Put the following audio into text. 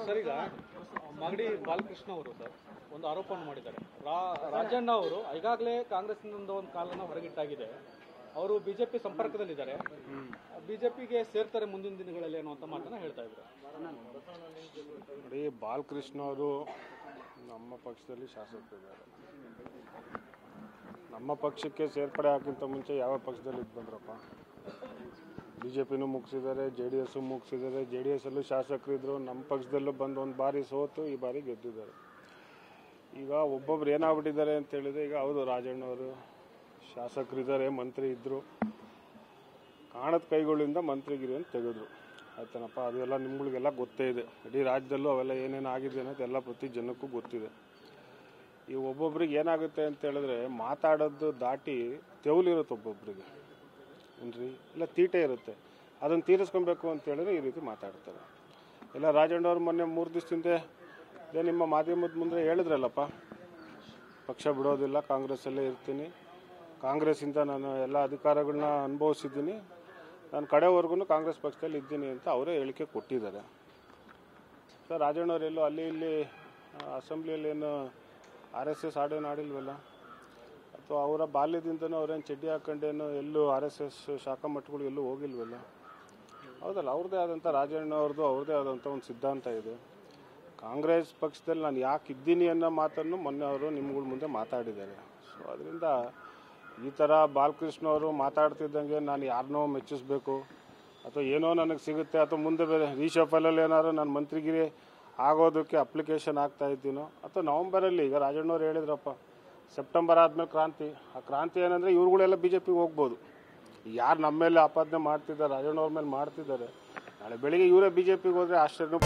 Sir, ಈಗ ಮಾಗಡಿ ಬಾಲಕೃಷ್ಣ ಅವರು sir ಒಂದು ಆರೋಪವನ್ನು ಮಾಡಿದ್ದಾರೆ. ರಾಜಣ್ಣ ಅವರು ಈಗಾಗಲೇ ಕಾಂಗ್ರೆಸ್ನಿಂದ ಒಂದು ಕಾಲನ ಹೊರಗಿಟ್ಟಾಗಿದೆ. ಅವರು ಬಿಜೆಪಿ ಸಂಪರ್ಕದಲ್ಲಿದ್ದಾರೆ, ಬಿಜೆಪಿಗೆ ಸೇರ್ತಾರೆ ಮುಂದಿನ ದಿನಗಳಲ್ಲಿ ಅನ್ನುವಂಥ ಮಾತನ್ನ ಹೇಳ್ತಾ ಇದ್ದಾರೆ. ನೋಡಿ, ಬಾಲಕೃಷ್ಣ ಅವರು ನಮ್ಮ ಪಕ್ಷದಲ್ಲಿ ಶಾಸಕರಿದ್ದಾರೆ. ನಮ್ಮ ಪಕ್ಷಕ್ಕೆ ಸೇರ್ಪಡೆ ಹಾಕಿಂತ ಮುಂಚೆ ಯಾವ ಪಕ್ಷದಲ್ಲಿ ಇದ್ದು ಬಂದ್ರಪ್ಪ? ಬಿಜೆಪಿನೂ ಮುಗಿಸಿದ್ದಾರೆ, JDS ಮುಗಿಸಿದ್ದಾರೆ. JDS ಅಲ್ಲೂ ಶಾಸಕರಿದ್ರು, ನಮ್ಮ ಪಕ್ಷದಲ್ಲೂ ಬಂದು ಒಂದು ಬಾರಿ ಸೋತು ಈ ಬಾರಿ ಗೆದ್ದಿದ್ದಾರೆ. ಈಗ ಒಬ್ಬೊಬ್ರು ಏನಾಗ್ಬಿಟ್ಟಿದ್ದಾರೆ ಅಂತ ಹೇಳಿದ್ರೆ, ಈಗ ಹೌದು ರಾಜಣ್ಣವರು ಶಾಸಕರಿದ್ದಾರೆ, ಮಂತ್ರಿ ಇದ್ದರು, ಕಾಣದ ಕೈಗಳಿಂದ ಮಂತ್ರಿಗಿರಿ ಅಂತ ತೆಗೆದ್ರು. ಆಯ್ತನಪ್ಪ, ಅದೆಲ್ಲ ನಿಮ್ಗಳಿಗೆಲ್ಲ ಗೊತ್ತೇ ಇದೆ. ಇಡೀ ರಾಜ್ಯದಲ್ಲೂ ಅವೆಲ್ಲ ಏನೇನು ಆಗಿದೆ ಅನ್ನೋದು ಎಲ್ಲ ಪ್ರತಿ ಜನಕ್ಕೂ ಗೊತ್ತಿದೆ. ಈ ಒಬ್ಬೊಬ್ರಿಗೆ ಏನಾಗುತ್ತೆ ಅಂತ ಹೇಳಿದ್ರೆ, ಮಾತಾಡೋದು ದಾಟಿ ತೆವಲಿರುತ್ತೆ ಒಬ್ಬೊಬ್ರಿಗೆ, ಏನ್ರಿ, ಇಲ್ಲ ತೀಟೆ ಇರುತ್ತೆ. ಅದನ್ನು ತೀರಿಸ್ಕೊಬೇಕು ಅಂತ ಹೇಳಿದ್ರೆ ಈ ರೀತಿ ಮಾತಾಡ್ತಾರೆ. ಎಲ್ಲ ರಾಜಣ್ಣವ್ರು ಮೊನ್ನೆ 3 ದಿವಸದಿಂದ ಇದೇ ನಿಮ್ಮ ಮಾಧ್ಯಮದ ಮುಂದೆ ಹೇಳಿದ್ರಲ್ಲಪ್ಪ, ಪಕ್ಷ ಬಿಡೋದಿಲ್ಲ, ಕಾಂಗ್ರೆಸ್ಸಲ್ಲೇ ಇರ್ತೀನಿ, ಕಾಂಗ್ರೆಸ್ಸಿಂದ ನಾನು ಎಲ್ಲ ಅಧಿಕಾರಗಳನ್ನ ಅನುಭವಿಸಿದ್ದೀನಿ, ನಾನು ಕಡೆವರೆಗೂ ಕಾಂಗ್ರೆಸ್ ಪಕ್ಷದಲ್ಲಿ ಇದ್ದೀನಿ ಅಂತ ಅವರೇ ಹೇಳಿಕೆ ಕೊಟ್ಟಿದ್ದಾರೆ. ಸರ್, ರಾಜಣ್ಣವ್ರು ಎಲ್ಲೋ ಅಲ್ಲಿ ಇಲ್ಲಿ ಅಸೆಂಬ್ಲಿಯಲ್ಲಿ ಏನು RSS ಆಡೇನು ಆಡಿಲ್ವಲ್ಲ, ಅಥವಾ ಅವರ ಬಾಲ್ಯದಿಂದನೂ ಅವ್ರೇನು ಚಡ್ಡಿ ಹಾಕೊಂಡೇನು ಎಲ್ಲೂ RSS ಶಾಖಾ ಮಠಗಳು ಎಲ್ಲೂ ಹೋಗಿಲ್ವಲ್ಲ. ಹೌದಲ್ಲ, ಅವ್ರದ್ದೇ ಆದಂಥ ರಾಜಣ್ಣವ್ರದ್ದು ಅವ್ರದ್ದೇ ಆದಂಥ ಒಂದು ಸಿದ್ಧಾಂತ ಇದೆ. ಕಾಂಗ್ರೆಸ್ ಪಕ್ಷದಲ್ಲಿ ನಾನು ಯಾಕೆ ಇದ್ದೀನಿ ಅನ್ನೋ ಮಾತನ್ನು ಮೊನ್ನೆ ಅವರು ನಿಮ್ಗಳ ಮುಂದೆ ಮಾತಾಡಿದ್ದಾರೆ. ಸೊ ಅದರಿಂದ ಈ ಥರ ಬಾಲಕೃಷ್ಣ ಅವರು ಮಾತಾಡ್ತಿದ್ದಂಗೆ ನಾನು ಯಾರನ್ನೋ ಮೆಚ್ಚಿಸ್ಬೇಕು ಅಥವಾ ಏನೋ ನನಗೆ ಸಿಗುತ್ತೆ ಅಥವಾ ಮುಂದೆ ಬೇರೆ ರೀಶಫಲಲ್ಲಿ ಏನಾದ್ರು ನಾನು ಮಂತ್ರಿಗಿರಿ ಆಗೋದಕ್ಕೆ ಅಪ್ಲಿಕೇಶನ್ ಆಗ್ತಾ ಇದ್ದೀನೋ, ಅಥವಾ ನವಂಬರಲ್ಲಿ ಈಗ ರಾಜಣ್ಣವ್ರು ಹೇಳಿದ್ರಪ್ಪ ಸೆಪ್ಟೆಂಬರ್ ಆದಮೇಲೆ ಕ್ರಾಂತಿ. ಆ ಕ್ರಾಂತಿ ಏನಂದರೆ ಇವ್ರುಗಳೆಲ್ಲ BJPಗೆ ಹೋಗ್ಬೋದು. ಯಾರು ನಮ್ಮ ಮೇಲೆ ಆಪಾದನೆ ಮಾಡ್ತಿದ್ದಾರೆ, ರಾಜಣ್ಣವ್ರ ಮೇಲೆ ಮಾಡ್ತಿದ್ದಾರೆ, ನಾಳೆ ಬೆಳಿಗ್ಗೆ ಇವರೇ BJPಗೆ ಹೋದರೆ ಆಶ್ಚರ್ಯ.